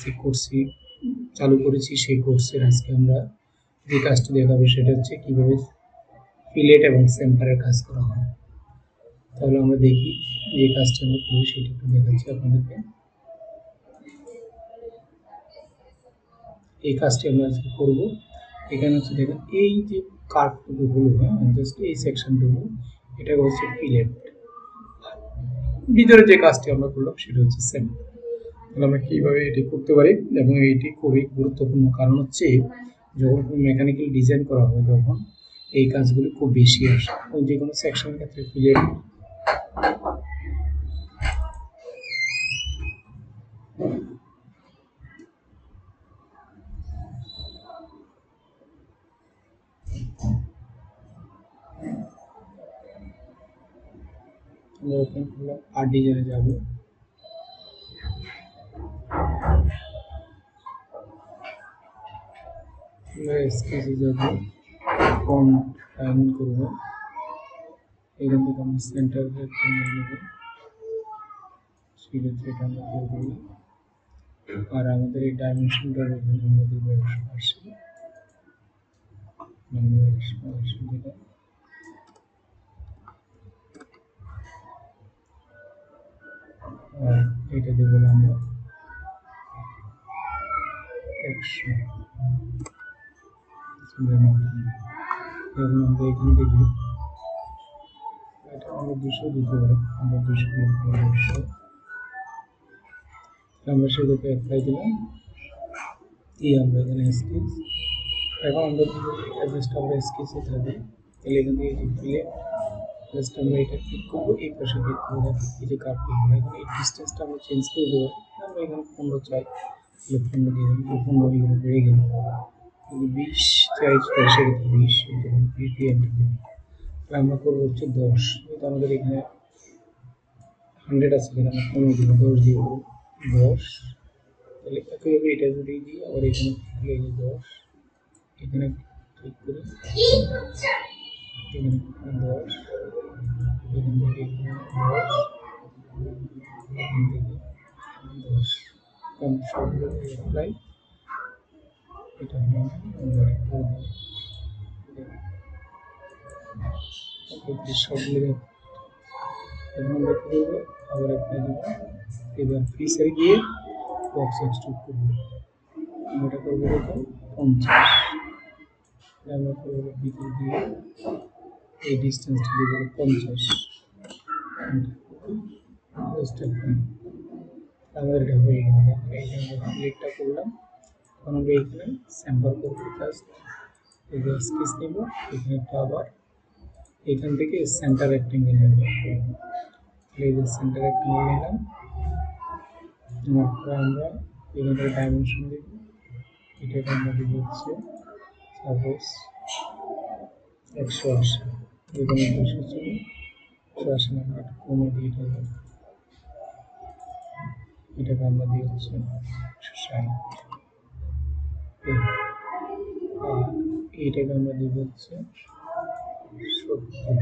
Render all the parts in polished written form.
যে কোর্সটি চালু করেছি সেই কোর্সের আজকে আমরা যে কাজটি দেখাবো সেটা হচ্ছে কিভাবে ফিলেট এবং সেম্পারের কাজ করা হয়। তাহলে আমরা দেখি যে কাজটা আমরা করি সেটা একটু দেখাচ্ছি আপনাদেরকে। এই কাজটি আমরা আজকে করবো। এখানে হচ্ছে দেখেন এই যে কার্ভটুকু হলো, জাস্ট এই সেকশনটুকু, এটা হচ্ছে ফিলেট। ভিতরে যে কাজটি আমরা করলাম সেটা হচ্ছে সেম্পার। তাহলে আমরা কিভাবে এটি করতে পারি, এবং এটি খুবই গুরুত্বপূর্ণ। কারণ হচ্ছে যখন মেকানিক্যাল ডিজাইন করা হয় তখন এই কাজগুলি খুব বেশি আসে, যে কোনো সেকশনের ক্ষেত্রে ফিলেট আমরা ওপেন করলাম আর ডিজাইনে যাবো। আমরা স্কেচে যাবো, ফন্ট টাইম করবো, এখান থেকে আমরা সেন্টার নিয়ে নেব, সেক্ষেত্রে এটা আমরা দিয়ে দেবো। আর আমাদের এই ডাইমেনশনটা এখানে আমরা দেবো 180, যেটা আর এটা দেবো আমরা 100। এখন আমরা এখান থেকে এটা আমরা 200 দিতে পারি, আমরা 200 আমরা সেটাকে অ্যাপ্লাই দিলাম, দিয়ে আমরা এখানে স্কেচ। এখন আমরা জাস্ট আমরা স্কেচে থাকি, তাহলে এখান থেকে ফিলে জাস্ট আমরা এটা ক্লিক করবো, এই পাশে ক্লিক করে এই যে কার্ভ করবো। এখন এই ডিস্টেন্সটা আমরা চেঞ্জ করে দেবো, আমরা এখানে 15 চাই, 15 দিয়ে দেবো, 15 এগুলো বেড়ে গেল, 20 চাই সেক্ষেত্রে 20, 20 দিয়ে এন্টার দেবো। তাহলে আমরা করবো হচ্ছে 10, এটা আমাদের এখানে 100 আছে, এখানে আমরা 15 দিব, 10 দিয়ে দেবো 10। তাহলে একইভাবে এটা যদি দিই আবার এখানে এই যে 10, এখানে ক্লিক করে এখানে 10, এখান থেকে 10, এখান থেকে 10, কম সবগুলো অ্যাপ্লাই, এটা আমরা সবগুলো এখন আমরা কি করবো, আবার অ্যাপ্লাই দেবো। এবার ফিচারে গিয়ে বক্স এক্সট্রুড করবো, আমরা করবো কত 50, আমরা করবো ভিতর দিয়ে এই ডিস্টেন্সটা দিয়ে দেবো 50, আমাদের এটা হয়ে গেল। এইখানে আমরা ক্লিকটা করলাম, এখন আমরা এখানে স্যাম্পল করবো, জাস্ট এই যে স্কেচ নেব, এখানে একটা আবার এখান থেকে সেন্টার রেক্টেঙ্গেল নেব, এই যে সেন্টার রেক্টেঙ্গেল নিলাম, তারপরে আমরা এখানে ডাইমেনশন দেব, এটাকে আমরা দেব হচ্ছে সাপোজ 180, এখানে 200 ছিল, 180 নাম্বার কমে দিয়ে এটাকে আমরা দিয়ে হচ্ছে 160, আর এইটাকে আমরা দিব হচ্ছে 70।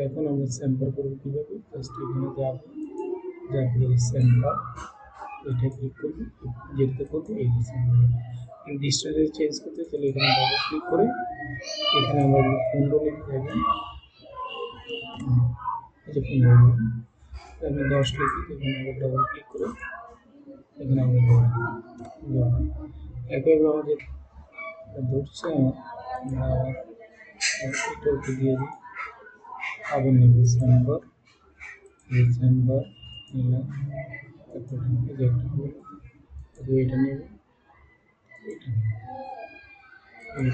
এখন আমরা স্যাম্পল করব কীভাবে, জাস্ট এখানে যাবো, যাবো স্যাম্পল, এটা ক্লিক করবো, যেটাতে করবো এই স্যাম্পল। ডিস্টেন্স চেঞ্জ করতে চাইলে এখানে ডাবল ক্লিক করে এখানে আমরা 15 লিখে দেবেন, এই যে 15 লিখবেন, আমি 10 লিখি, এখানে আবার ডাবল ক্লিক করে এখানে আমরা একইভাবে আমাদের ধরছে, আমরা এটা ওকে দিয়ে দিই, আবার নেব চেম্বার, এই চেম্বার নিলাম, তারপর এই যে একটা হলো, এটা নেব, এটা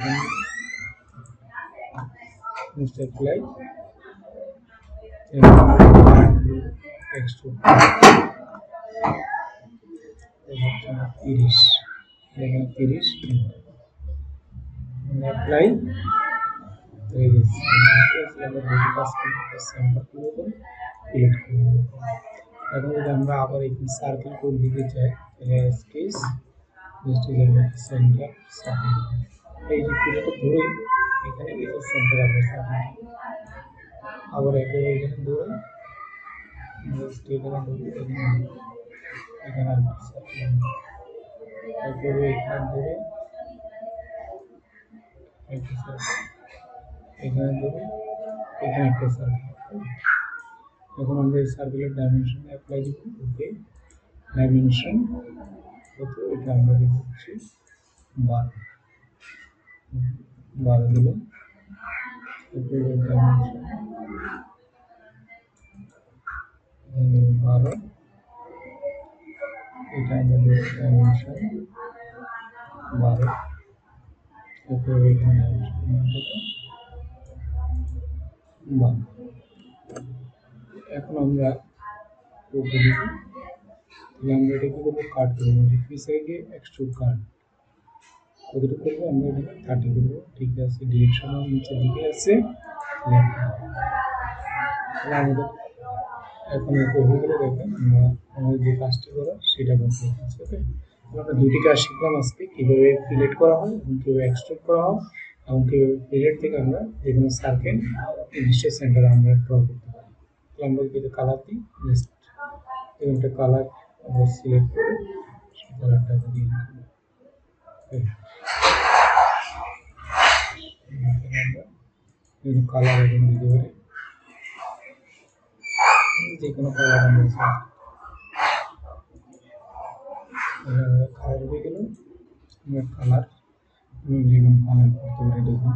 নেব, অ্যাপ্লাই এক্সট্রুড 30, এখানে 30 অ্যাপ্লাই, এখন যদি আমরা আবার এই সার্কেল কোড দিতে চাই, স্কেচ সেন্টার সার্কেল, এই যে ফিলটা ধরে এখানে এই যে সেন্টার আমরা সার্কেল, আবার এখানে ধরে এখানে ধরে এখানে আরেকটা সার্কেল, তারপরে এখান ধরে একটা সার্কেল, এখানে ধরে এখানে একটা সার্কেল। এখন আমরা এই সার্কেলের ডাইমেনশন অ্যাপ্লাই দিব। ওকে, ডাইমেনশন কত, এটা আমরা দিব হচ্ছে 12 দিলাম। তারপরে ডাইমেনশন 12, এটা আমাদের ডাইমেনশন 12। তারপরে এখানে ডাইমেনশন 12। এখন আমরা ওকে দিব। তাহলে আমরা এটা কি করবো, কাট করবো, ফ্রি সাইডে এক্সট্রুড কাট কতটুকু করবো, আমরা এখানে 30 করবো। ঠিক আছে, ডিরেকশন নিচের দিকে আছে। তাহলে আমাদের এখন হয়ে গেলে দেখেন আমরা আমাদের যে কাজটি করা সেটা করতে হচ্ছে। ওকে, আমরা দুইটি কাজ শিখলাম আজকে, কীভাবে ফিলেট করা হয় এবং কীভাবে এক্সট্রুড করা হয় এবং কীভাবে ফিলেট থেকে আমরা যে কোনো সার্কেল নির্দিষ্ট সেন্টারে আমরা ড্র করতে পারি। তাহলে আমরা যদি কালার দিই, জাস্ট একটা কালার আমরা সিলেক্ট করে সেই কালারটা দিয়ে আমরা কালার এখন দিতে পারি, যে কোনো কালার আমরা কালার হয়ে গেল। আমরা কালার যে কোনো কালার করতে পারি, দেখুন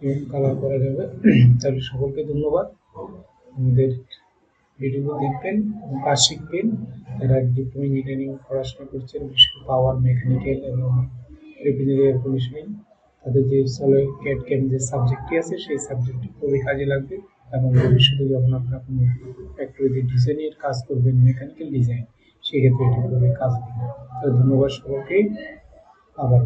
এরকম কালার করা যাবে। তাহলে সকলকে ধন্যবাদ, আমাদের ভিডিও দেখবেন এবং কাজ শিখবেন। যারা ডিপ্লোমা ইঞ্জিনিয়ারিং পড়াশোনা করছেন, বিশেষ করে পাওয়ার, মেকানিক্যাল এবং রিফ্রিজারেটর এয়ার কন্ডিশনিং, তাদের যে সলে ক্যাড ক্যাম যে সাবজেক্টটি আছে সেই সাবজেক্টটি খুবই কাজে লাগবে এবং ভবিষ্যতে যখন আপনারা কোনো ফ্যাক্টরিতে ডিজাইনের কাজ করবেন, মেকানিক্যাল ডিজাইন, সেক্ষেত্রে এটি খুবই কাজ দেবে। তো ধন্যবাদ সকলকে, আবার।